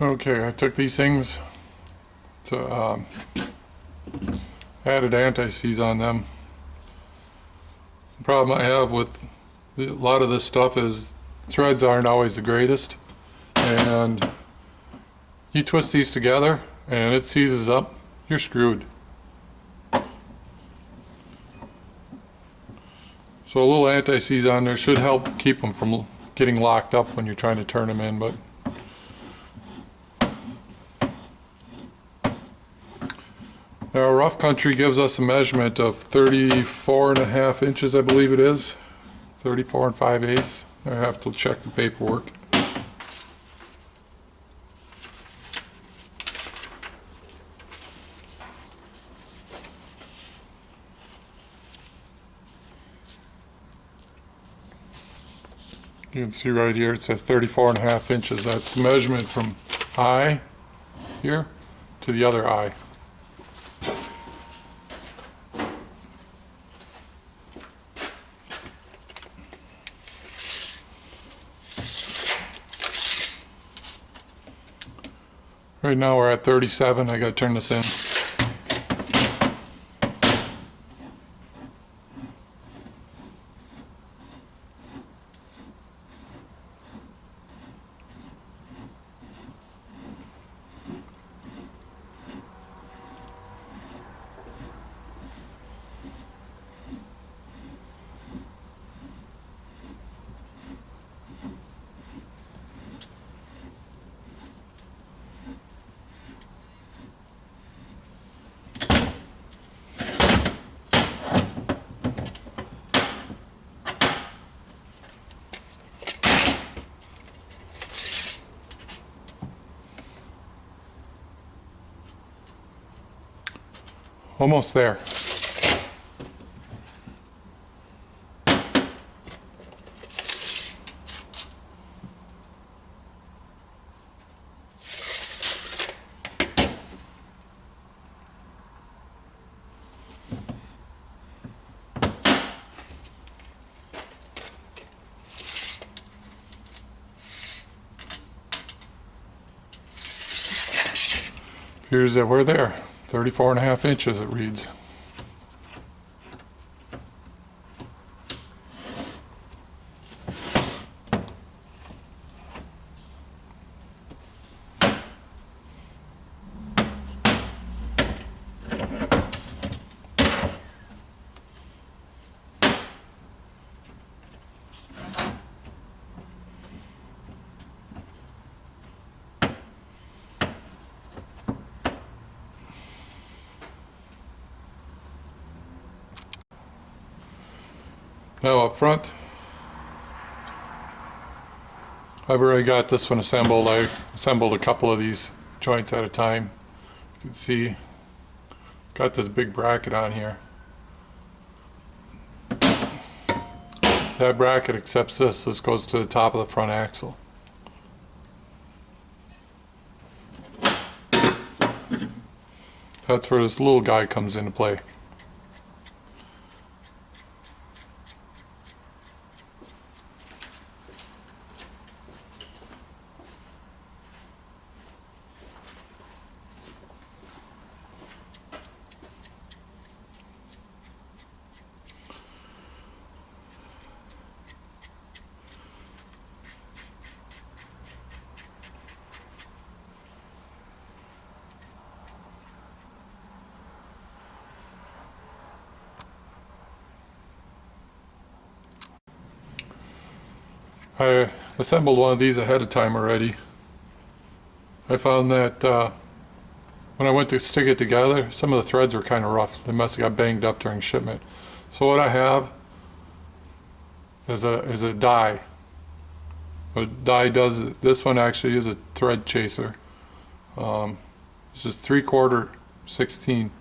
Okay, I took these things to added anti-seize on them. The problem I have with a lot of this stuff is threads aren't always the greatest, and you twist these together and it seizes up, you're screwed. So a little anti-seize on there should help keep them from getting locked up when you're trying to turn them in, but now Rough Country gives us a measurement of 34.5 inches, I believe it is. 34 5/8. I have to check the paperwork. You can see right here it says 34.5 inches. That's the measurement from eye here to the other eye. Right now we're at 37. I gotta turn this in. Almost there. Here's that we're there. 34.5 inches it reads. Now up front, I've already got this one assembled. I assembled a couple of these joints at a time. You can see, got this big bracket on here. That bracket accepts this. This goes to the top of the front axle. That's where this little guy comes into play. I assembled one of these ahead of time already. I found that when I went to stick it together, some of the threads were kind of rough. They must have got banged up during shipment. So what I have is a die. What a die does, this one actually is a thread chaser. It's just 3/4 16.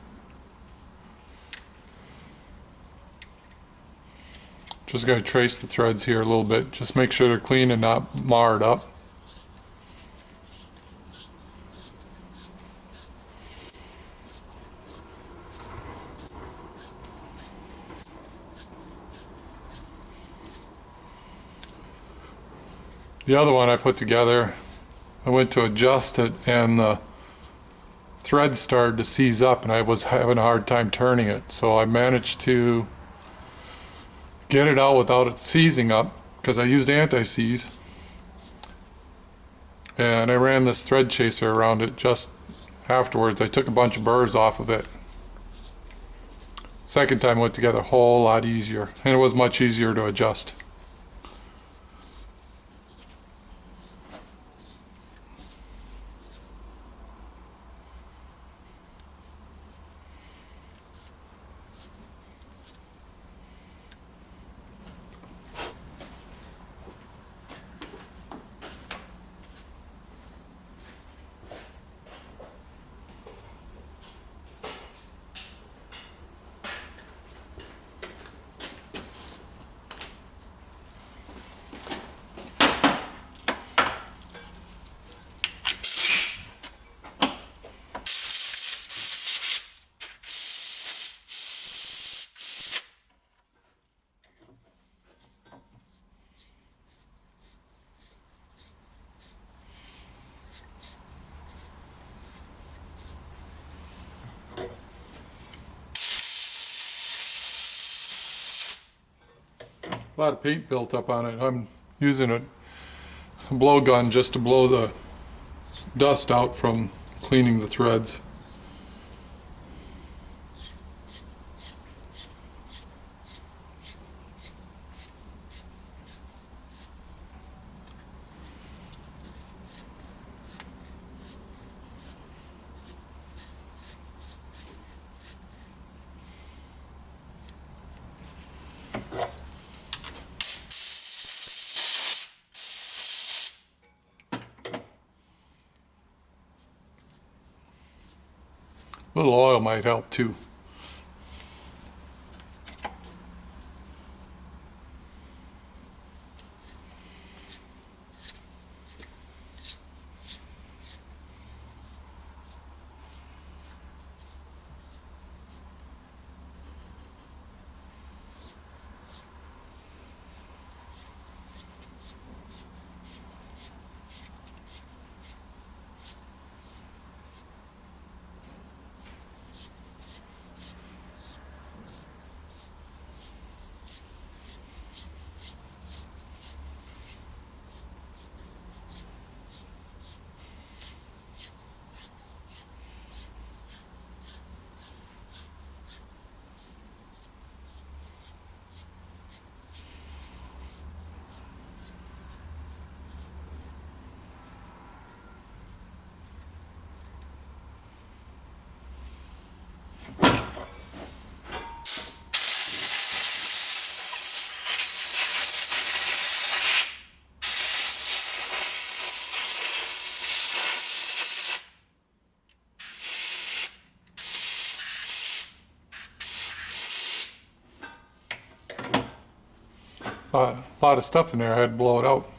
Just going to trace the threads here a little bit. Just make sure they're clean and not marred up. The other one I put together I went to adjust it and the thread started to seize up and I was having a hard time turning it. So I managed to get it out without it seizing up because I used anti-seize. And I ran this thread chaser around it just afterwards. I took a bunch of burrs off of it. Second time it went together a whole lot easier, and it was much easier to adjust. A lot of paint built up on it. I'm using a blowgun just to blow the dust out from cleaning the threads. A little oil might help too. A lot of stuff in there. I had to blow it out.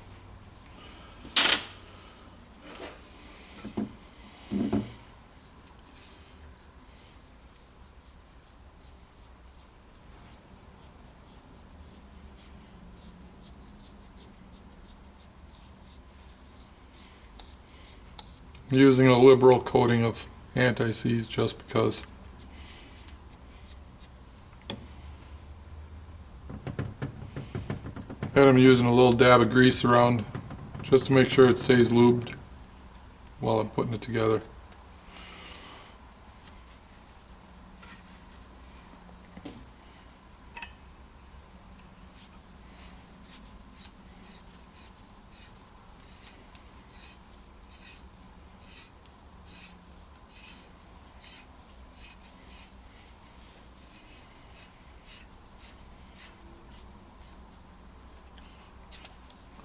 I'm using a liberal coating of anti-seize just because. And I'm using a little dab of grease around just to make sure it stays lubed while I'm putting it together.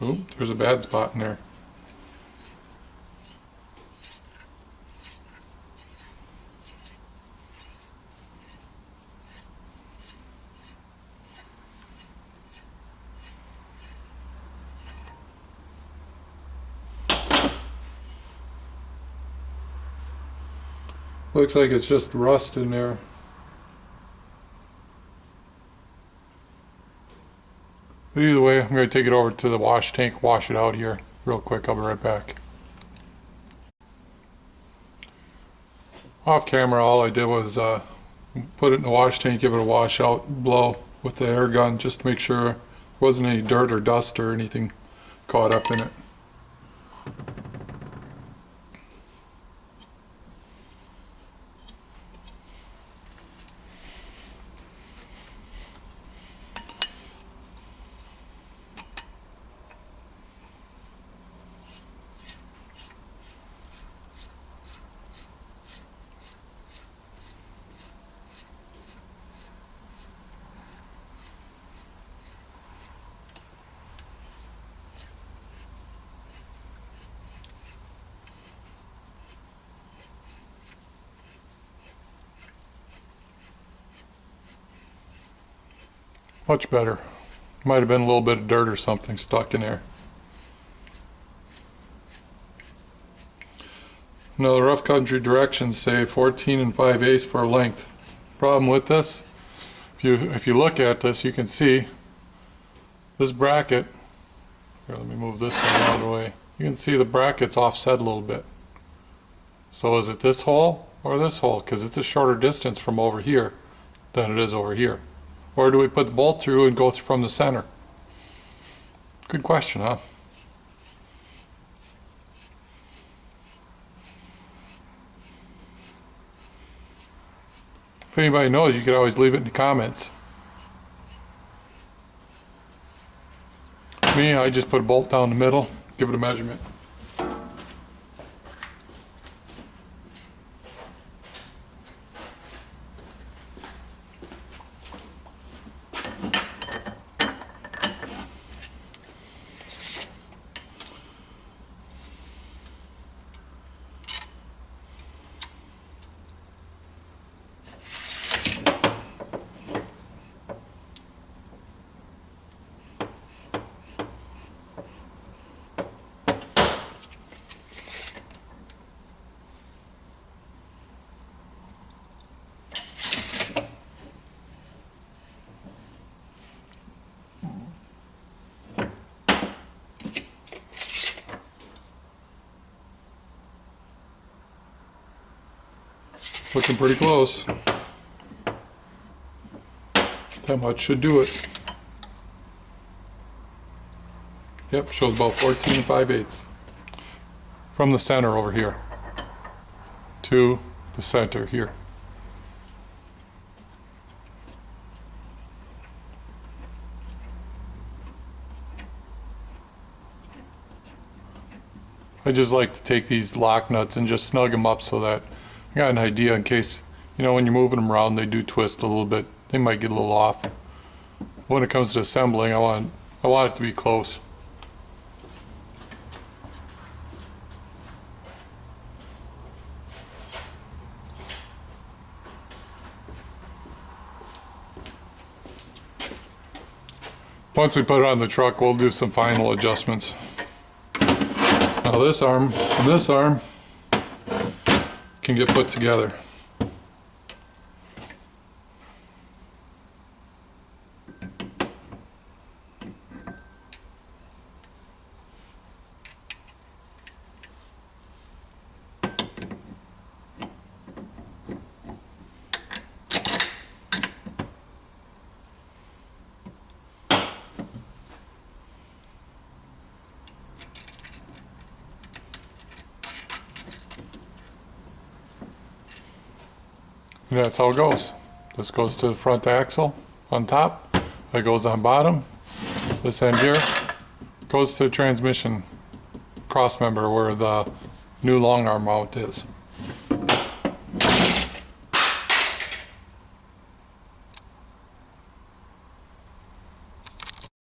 Oh, there's a bad spot in there. Looks like it's just rust in there. But either way, I'm going to take it over to the wash tank, wash it out here real quick. I'll be right back. Off camera, all I did was put it in the wash tank, give it a wash out, blow with the air gun just to make sure there wasn't any dirt or dust or anything caught up in it. Much better. Might have been a little bit of dirt or something stuck in there. Now the rough country directions say 14 5/8 for length. Problem with this, if you look at this, you can see this bracket. Here, let me move this one out of the way. You can see the bracket's offset a little bit. So is it this hole or this hole? Because it's a shorter distance from over here than it is over here. Or do we put the bolt through and go from the center? Good question, huh? If anybody knows, you could always leave it in the comments. Me, I just put a bolt down the middle, give it a measurement. Looking pretty close. That much should do it. Yep, shows about 14 5/8 from the center over here to the center here. I just like to take these lock nuts and just snug them up so that I got an idea in case, when you're moving them around, they do twist a little bit. They might get a little off. When it comes to assembling, I want it to be close. Once we put it on the truck, we'll do some final adjustments. Now this arm and this arm can get put together. And that's how it goes. This goes to the front axle on top, that goes on bottom. This end here goes to the transmission cross member where the new long arm mount is.